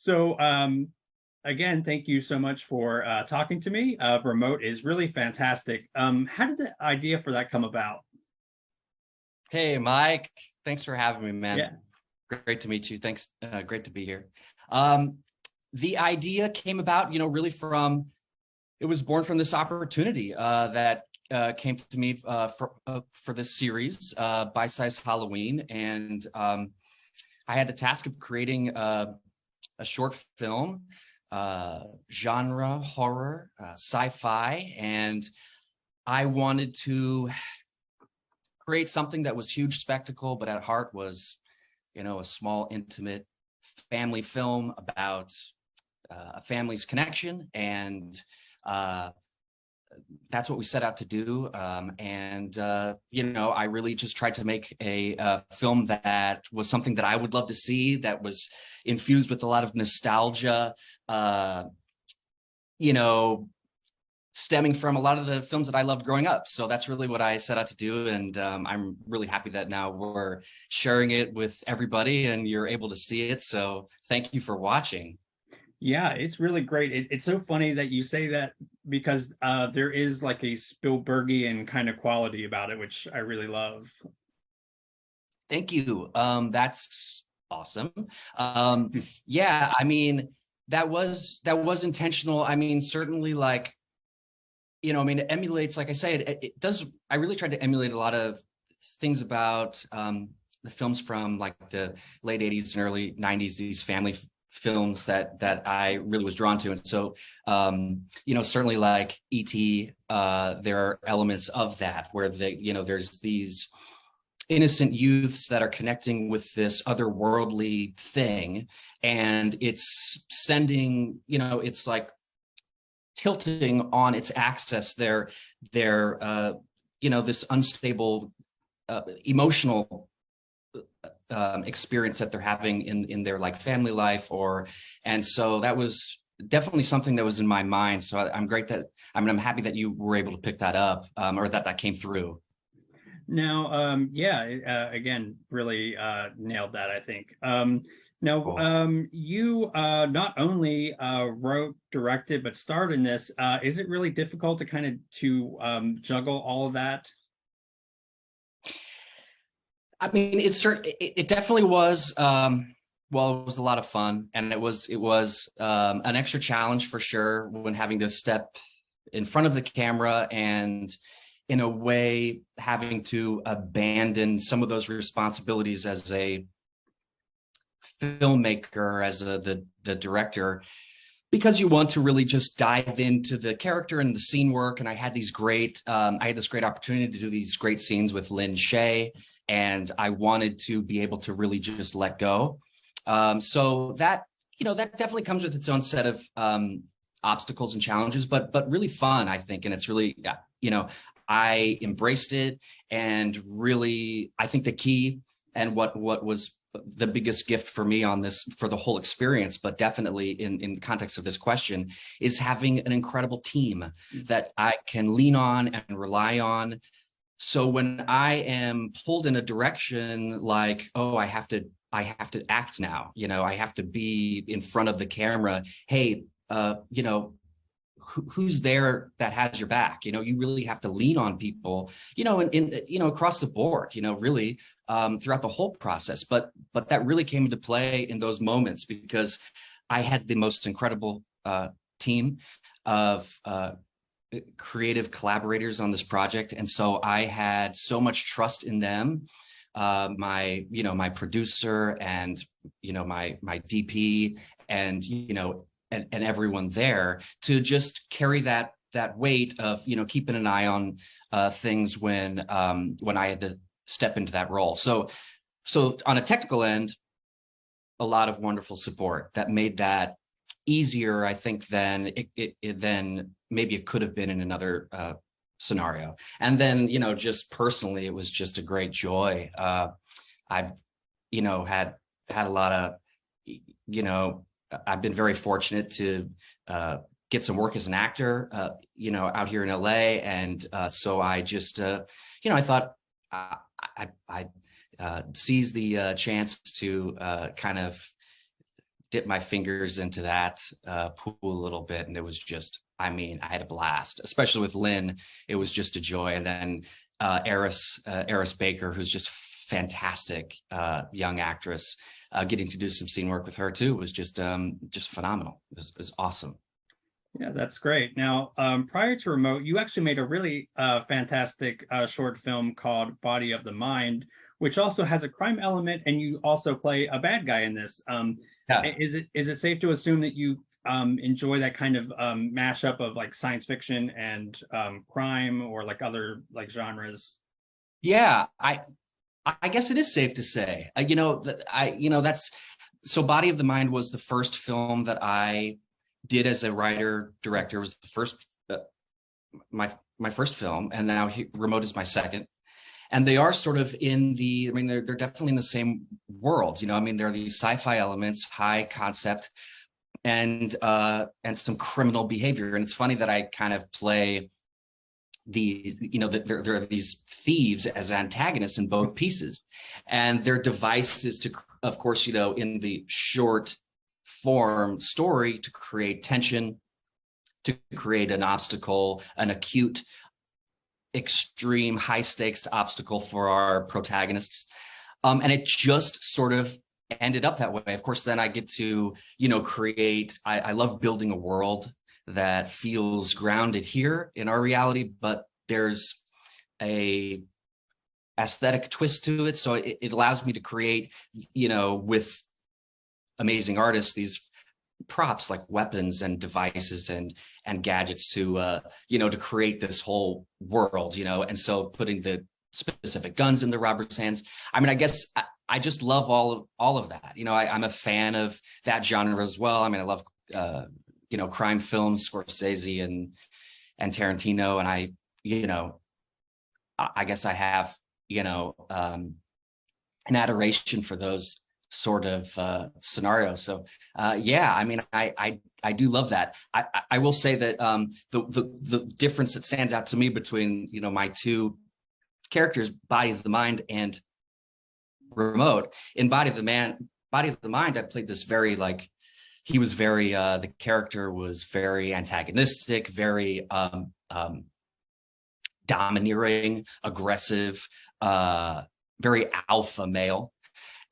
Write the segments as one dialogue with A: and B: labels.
A: So again, thank you so much for talking to me. Remote is really fantastic. How did the idea for that come about?
B: Hey, Mike, thanks for having me, man.
A: Yeah.
B: Great to meet you. Thanks. Great to be here. The idea came about, really from, it was born from this opportunity that came to me for this series, Bite-Size Halloween. And I had the task of creating a short film, genre horror, sci-fi, and I wanted to create something that was huge spectacle, but at heart was, a small, intimate family film about a family's connection. And that's what we set out to do. I really just tried to make a film that was something that I would love to see, that was infused with a lot of nostalgia, stemming from a lot of the films that I loved growing up. So that's really what I set out to do. And I'm really happy that now we're sharing it with everybody and you're able to see it. So thank you for watching.
A: Yeah, it's really great. It's so funny that you say that because there is like a Spielbergian kind of quality about it, which I really love.
B: Thank you. That's awesome. Yeah, I mean, that was intentional. I mean, certainly it emulates, like I say, it does. I really tried to emulate a lot of things about the films from like the late 80s and early 90s, these family films that I really was drawn to. And so, certainly like E.T., there are elements of that where there's these innocent youths that are connecting with this otherworldly thing. And it's sending, it's like tilting on its axis their this unstable emotional experience that they're having in their like family life, and so that was definitely something that was in my mind. So I'm happy that you were able to pick that up, or that came through.
A: Now, again, really nailed that, I think. Now,
B: Cool.
A: you not only wrote, directed, but starred in this. Is it really difficult to kind of juggle all of that?
B: I mean, it definitely was. Well, it was a lot of fun, and it was an extra challenge for sure when having to step in front of the camera and, in a way, having to abandon some of those responsibilities as a filmmaker, as the director, because you want to really just dive into the character and the scene work. And I had this great opportunity to do these great scenes with Lin Shaye, and I wanted to be able to really just let go. So that definitely comes with its own set of obstacles and challenges, but really fun, I think. And it's really, I embraced it, and really, I think the key and what was the biggest gift for me on this, for the whole experience, but definitely in the context of this question, is having an incredible team that I can lean on and rely on. So when I am pulled in a direction like, oh, I have to act now, I have to be in front of the camera. Hey, who's there that has your back? You really have to lean on people, across the board, really, throughout the whole process. But that really came into play in those moments because I had the most incredible team of creative collaborators on this project. And so I had so much trust in them. My producer and, my DP and, and everyone there to just carry that weight of, keeping an eye on things when I had to step into that role. So on a technical end, a lot of wonderful support that made that easier, I think, than than maybe it could have been in another scenario. And then, just personally, it was just a great joy. I've, had a lot of, I've been very fortunate to get some work as an actor, out here in LA. And so I just, I thought I'd seize the chance to kind of dipped my fingers into that pool a little bit, and it was just, I mean, I had a blast, especially with Lynn. It was just a joy. And then Eris Baker, who's just fantastic young actress, getting to do some scene work with her too was just phenomenal. It was awesome.
A: Yeah, that's great. Now, prior to Remote, you actually made a really fantastic short film called Body of the Mind, which also has a crime element, and you also play a bad guy in this.
B: Yeah.
A: Is it safe to assume that you enjoy that kind of mashup of like science fiction and crime, or like other like genres?
B: Yeah, I guess it is safe to say. That's so. Body of the Mind was the first film that I did as a writer director. It was the first my first film, and now Remote is my second. And they are sort of in the, I mean, they're definitely in the same world. You know, I mean, there are these sci-fi elements, high concept, and some criminal behavior. And it's funny that I kind of play these, you know, that there are these thieves as antagonists in both pieces, and their device is to, of course, you know, in the short form story, to create tension, to create an obstacle, an acute, extreme, high stakes obstacle for our protagonists. And it just sort of ended up that way. Of course, then I get to, you know, create, I love building a world that feels grounded here in our reality, but there's a aesthetic twist to it. So it allows me to create, you know, with amazing artists, these props like weapons and devices and gadgets to you know, to create this whole world, you know. And so putting the specific guns into Robert's hands, I mean, I guess I just love all of that, you know. I'm a fan of that genre as well. I mean, I love you know, crime films, Scorsese and Tarantino, and I, you know, I guess I have, you know, an adoration for those sort of scenarios. So yeah, I mean, I do love that. I will say that the difference that stands out to me between, you know, my two characters, Body of the Mind and Remote. In Body of the Mind, I played this very, like, he was very the character was very antagonistic, very domineering, aggressive, very alpha male.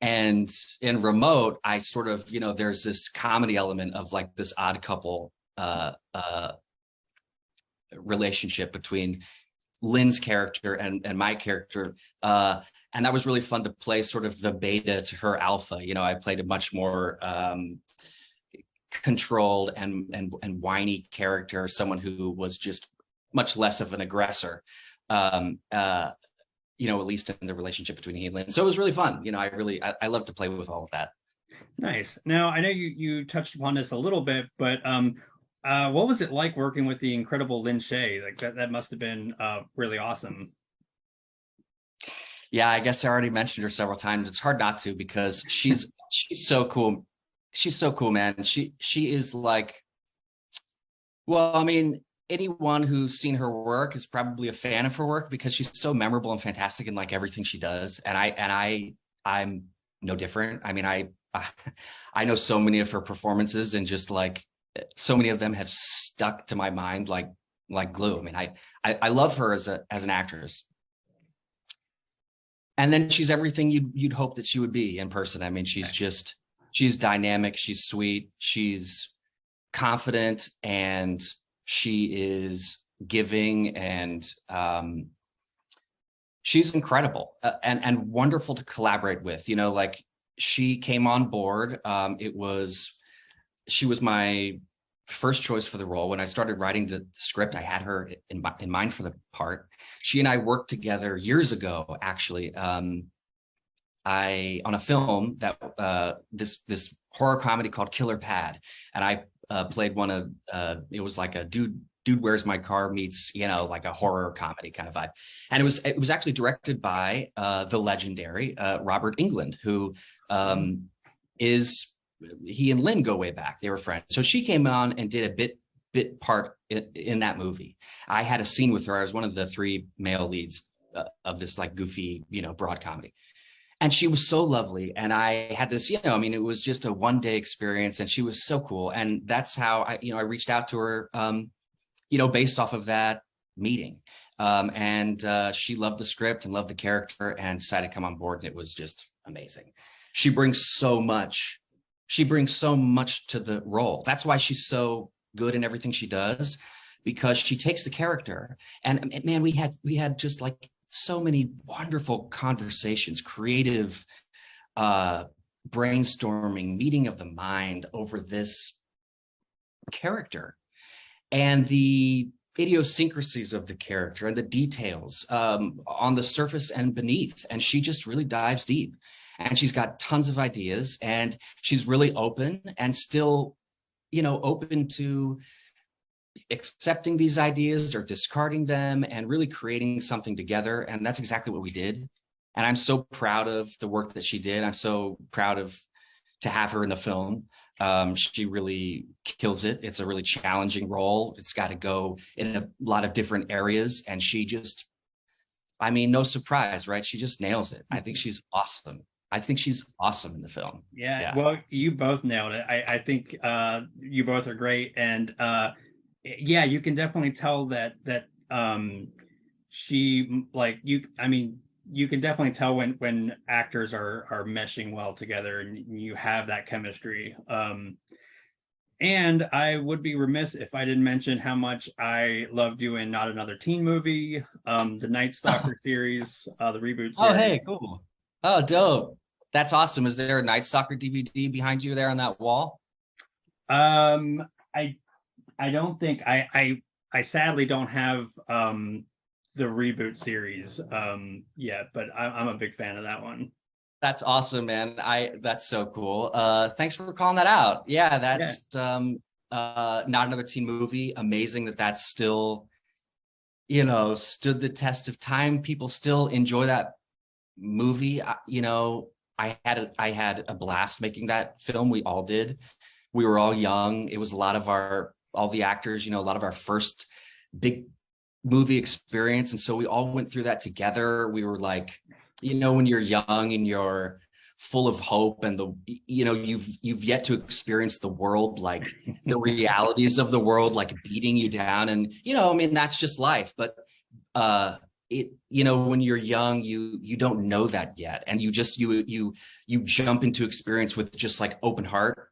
B: And in Remote, I sort of, you know, there's this comedy element of like this odd couple relationship between Lynn's character and my character. And that was really fun to play sort of the beta to her alpha. You know, I played a much more controlled and whiny character, someone who was just much less of an aggressor. You know, at least in the relationship between he and Lynn. So it was really fun. You know, I love to play with all of that.
A: Nice. Now, I know you touched upon this a little bit, but what was it like working with the incredible Lin Shaye? Like that must have been really awesome.
B: Yeah, I guess I already mentioned her several times. It's hard not to, because she's so cool. She's so cool, man. She is like, well, I mean, anyone who's seen her work is probably a fan of her work, because she's so memorable and fantastic in like everything she does. And I'm no different. I mean, I know so many of her performances, and just like so many of them have stuck to my mind like glue. I mean, I love her as an actress. And then she's everything you'd hope that she would be in person. I mean, she's dynamic, she's sweet, she's confident, and she is giving, and she's incredible and wonderful to collaborate with. You know, like, she came on board. She was my first choice for the role. When I started writing the script, I had her in mind for the part. She and I worked together years ago, actually. On a film that this horror comedy called Killer Pad, and I played one of it was like a dude Where's My Car meets, you know, like a horror comedy kind of vibe. And it was actually directed by the legendary Robert Englund, who he and Lynn go way back. They were friends. So she came on and did a bit part in that movie. I had a scene with her. I was one of the three male leads of this like goofy, you know, broad comedy. and she was so lovely. And I had this, I mean, it was just a one-day experience, and she was so cool. And that's how I reached out to her, based off of that meeting. And she loved the script and loved the character and decided to come on board. And it was just amazing. She brings so much to the role. That's why she's so good in everything she does, because she takes the character. And man, we had just like so many wonderful conversations, creative brainstorming, meeting of the mind over this character and the idiosyncrasies of the character and the details on the surface and beneath. And she just really dives deep, and she's got tons of ideas, and she's really open and still, open to accepting these ideas or discarding them and really creating something together. And that's exactly what we did. And I'm so proud of the work that she did. I'm so proud to have her in the film. She really kills it. It's a really challenging role. It's got to go in a lot of different areas. And she just, no surprise, right? She just nails it. I think she's awesome. I think she's awesome in the film.
A: Yeah. Well, you both nailed it. I think you both are great. And yeah, you can definitely tell that she, like, you can definitely tell when actors are meshing well together and you have that chemistry. And I would be remiss if I didn't mention how much I loved you in Not Another Teen Movie, the Night Stalker series, the reboot series.
B: Oh, hey, cool. Oh, dope. That's awesome. Is there a Night Stalker DVD behind you there on that wall?
A: I don't think I sadly don't have the reboot series yet, but I'm a big fan of that one.
B: That's awesome, man. That's so cool. Thanks for calling that out. Yeah, that's Not Another Teen Movie. Amazing that's still, stood the test of time. People still enjoy that movie. I had a blast making that film. We all did. We were all young. It was a lot of all the actors, a lot of our first big movie experience. And so we all went through that together. We were like, when you're young and you're full of hope and you've yet to experience the world, like the realities of the world, like beating you down. And, that's just life. But, when you're young, you don't know that yet. And you just, you jump into experience with just like open heart.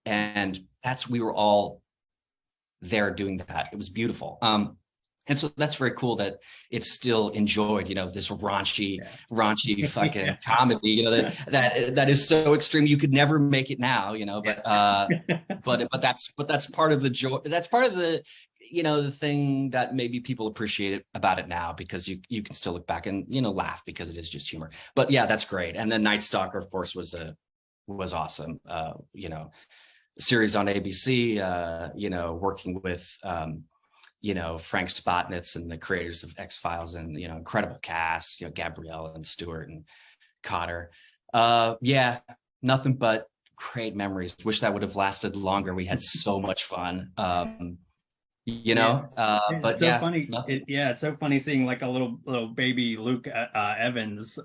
B: And we were all there doing that. It was beautiful. And so that's very cool that it's still enjoyed, this raunchy fucking comedy, that is so extreme. You could never make it now, but that's part of the joy. That's part of the, the thing that maybe people appreciate about it now, because you can still look back and, laugh, because it is just humor. But yeah, that's great. And then Night Stalker, of course, was awesome. Series on ABC, working with, Frank Spotnitz and the creators of X-Files, and, incredible cast, Gabrielle and Stewart and Cotter. Yeah, nothing but great memories. Wish that would have lasted longer. We had so much fun. But
A: it's so
B: yeah,
A: funny. It's so funny seeing like a little baby Luke Evans,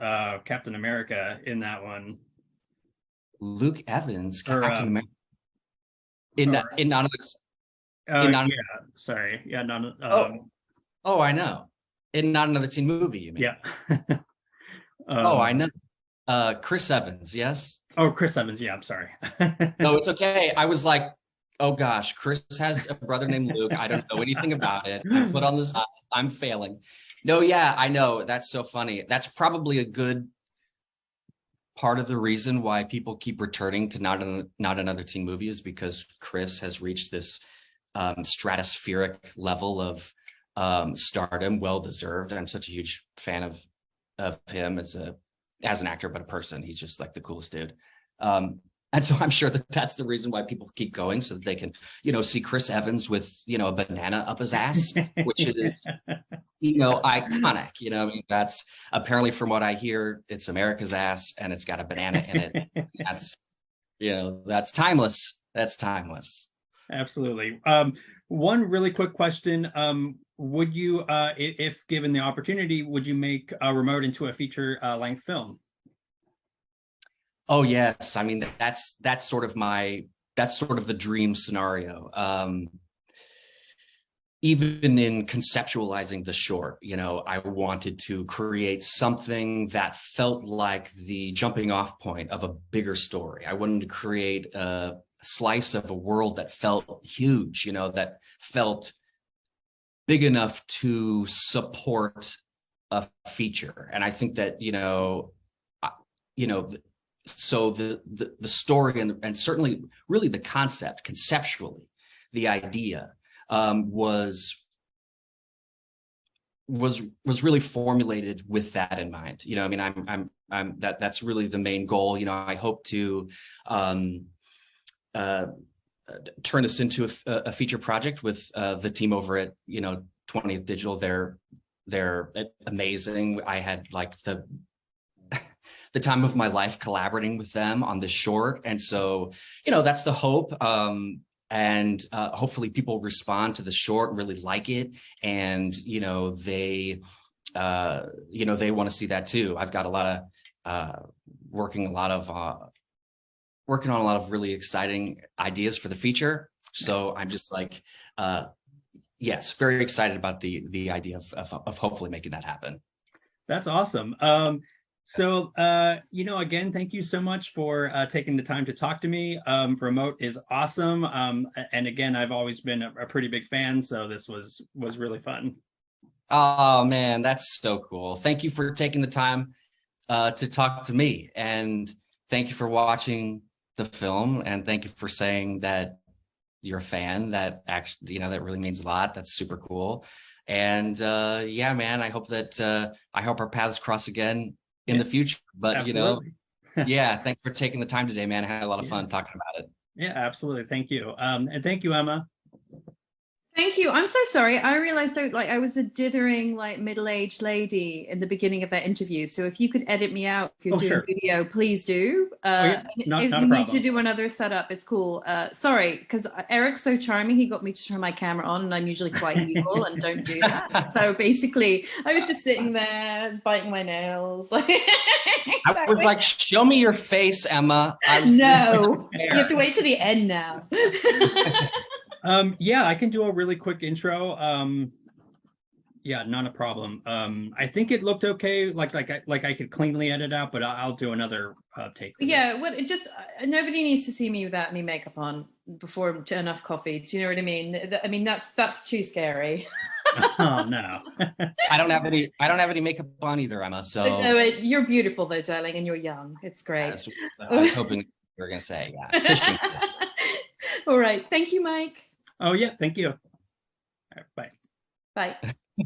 A: Captain America, in that one.
B: Luke Evans, Captain America. In none of the
A: sorry. Yeah, none.
B: I know. In Not Another Teen Movie, you mean?
A: Yeah.
B: I know. Chris Evans, yes?
A: Oh, Chris Evans. Yeah, I'm sorry.
B: No, it's okay. I was like, oh gosh, Chris has a brother named Luke. I don't know anything about it. But on this, I'm failing. No, yeah, I know. That's so funny. That's probably a good part of the reason why people keep returning to Not Another Teen Movie, is because Chris has reached this stratospheric level of stardom, well deserved. I'm such a huge fan of him as an actor, but a person. He's just like the coolest dude. And so I'm sure that's the reason why people keep going, so that they can, see Chris Evans with, a banana up his ass, which is, iconic. That's apparently, from what I hear, it's America's ass and it's got a banana in it. That's timeless. That's timeless.
A: Absolutely. One really quick question. Would you, if given the opportunity, would you make a Remote into a feature length film?
B: Oh yes, I mean that's sort of the dream scenario. Even in conceptualizing the short, I wanted to create something that felt like the jumping off point of a bigger story. I wanted to create a slice of a world that felt huge, that felt big enough to support a feature. And I think that, so the story and certainly really the concept, conceptually, the idea was really formulated with that in mind. I mean, that's really the main goal. I hope to turn this into a feature project with the team over at 20th Digital. They're amazing. I had like the time of my life collaborating with them on this short, and so that's the hope. And hopefully people respond to the short and really like it, and they want to see that too. I've got a lot of working on a lot of really exciting ideas for the feature. So I'm just like, yes, very excited about the idea of hopefully making that happen.
A: That's awesome. So, again, thank you so much for taking the time to talk to me. Remote is awesome. And again, I've always been a pretty big fan, so this was really fun.
B: Oh man, that's so cool. Thank you for taking the time to talk to me, and thank you for watching the film, and thank you for saying that you're a fan. That actually, that really means a lot. That's super cool. And yeah, man, I hope our paths cross again in the future. But
A: absolutely.
B: Yeah, thanks for taking the time today, man. I had a lot of fun talking about it.
A: Yeah, absolutely. Thank you. And thank you, Emma.
C: Thank you. I'm so sorry. I realized I was a dithering middle-aged lady in the beginning of that interview. So if you could edit me out if you're doing video, please do.
A: Not
C: if
A: a
C: you
A: problem.
C: need to do another setup, it's cool. Sorry, because Eric's so charming. He got me to turn my camera on, and I'm usually quite evil and don't do that. So basically, I was just sitting there biting my nails.
B: I was like, show me your face, Emma.
C: No, you have to wait to the end now.
A: Yeah, I can do a really quick intro. Yeah, not a problem. I think it looked okay. Like I could cleanly edit out, but I'll do another take.
C: Yeah, well, it just nobody needs to see me without any makeup on before enough coffee. Do you know what I mean? I mean that's too scary.
A: Oh no.
B: I don't have any makeup on either, Emma. So
C: no, you're beautiful though, darling, and you're young. It's great.
B: I was hoping you were gonna say, yeah.
C: All right. Thank you, Mike.
A: Oh yeah, thank you. All right, bye.
C: Bye.